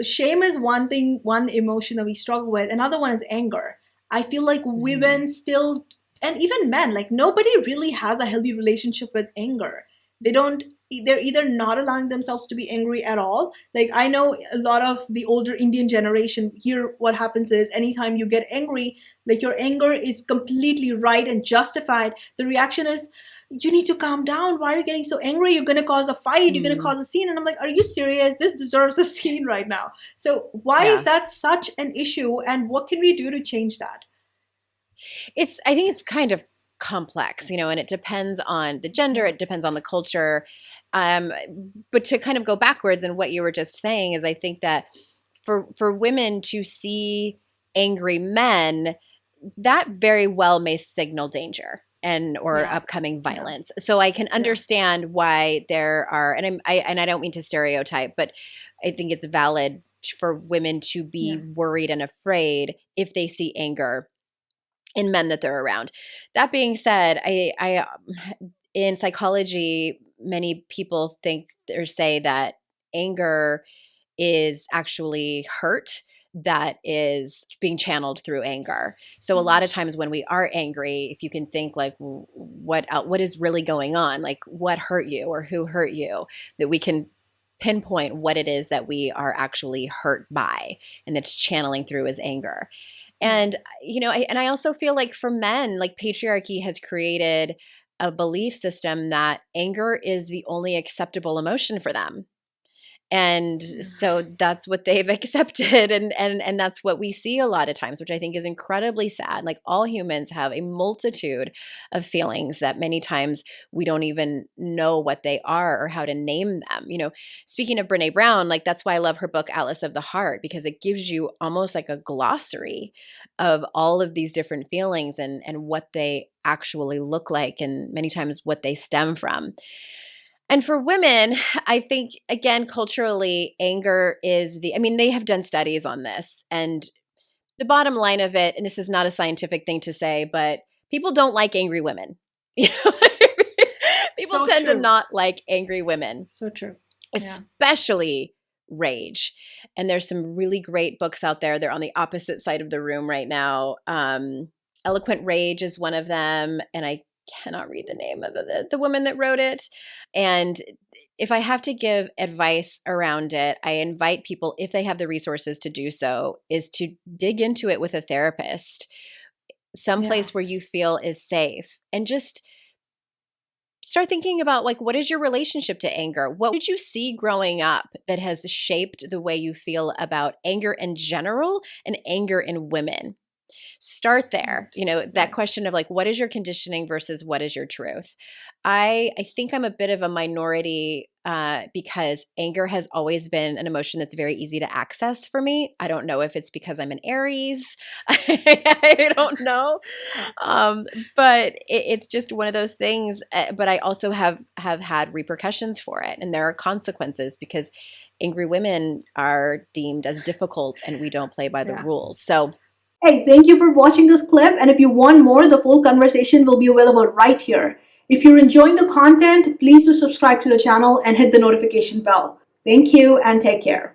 shame is one thing, one emotion that we struggle with. Another one is anger. I feel like women still, and even men, like nobody really has a healthy relationship with anger. They're either not allowing themselves to be angry at all. Like I know a lot of the older Indian generation here, what happens is anytime you get angry, like your anger is completely right and justified. The reaction is, you need to calm down. Why are you getting so angry? You're going to cause a fight. You're going to cause a scene. And I'm like, are you serious? This deserves a scene right now. So why is that such an issue? And what can we do to change that? I think it's kind of complex, and it depends on the gender, it depends on the culture. But to kind of go backwards and what you were just saying is I think that for women to see angry men, that very well may signal danger or upcoming violence. So I can understand why there are, and I don't mean to stereotype, but I think it's valid for women to be worried and afraid if they see anger in men that they're around. That being said, I in psychology, many people think or say that anger is actually hurt that is being channeled through anger. So a lot of times when we are angry, if you can think like what is really going on, like what hurt you or who hurt you, that we can pinpoint what it is that we are actually hurt by, and that's channeling through as anger. And, I also feel like for men, like patriarchy has created a belief system that anger is the only acceptable emotion for them. And so that's what they've accepted. And that's what we see a lot of times, which I think is incredibly sad. Like all humans have a multitude of feelings that many times we don't even know what they are or how to name them. Speaking of Brene Brown, like that's why I love her book, Atlas of the Heart, because it gives you almost like a glossary of all of these different feelings and what they actually look like, and many times what they stem from. And for women, I think, again, culturally, anger is they have done studies on this. And the bottom line of it, and this is not a scientific thing to say, but people don't like angry women. People tend to not like angry women. So true. Especially rage. And there's some really great books out there. They're on the opposite side of the room right now. Eloquent Rage is one of them. And I cannot read the name of the woman that wrote it. And if I have to give advice around it, I invite people, if they have the resources to do so, is to dig into it with a therapist, someplace where you feel is safe, and just start thinking about like, what is your relationship to anger? What did you see growing up that has shaped the way you feel about anger in general and anger in women? Start there. That question of like, what is your conditioning versus what is your truth? I think I'm a bit of a minority because anger has always been an emotion that's very easy to access for me. I don't know if it's because I'm an Aries. I don't know. But it's just one of those things. But I also have had repercussions for it. And there are consequences because angry women are deemed as difficult and we don't play by the rules. So hey, thank you for watching this clip. And if you want more, the full conversation will be available right here. If you're enjoying the content, please do subscribe to the channel and hit the notification bell. Thank you and take care.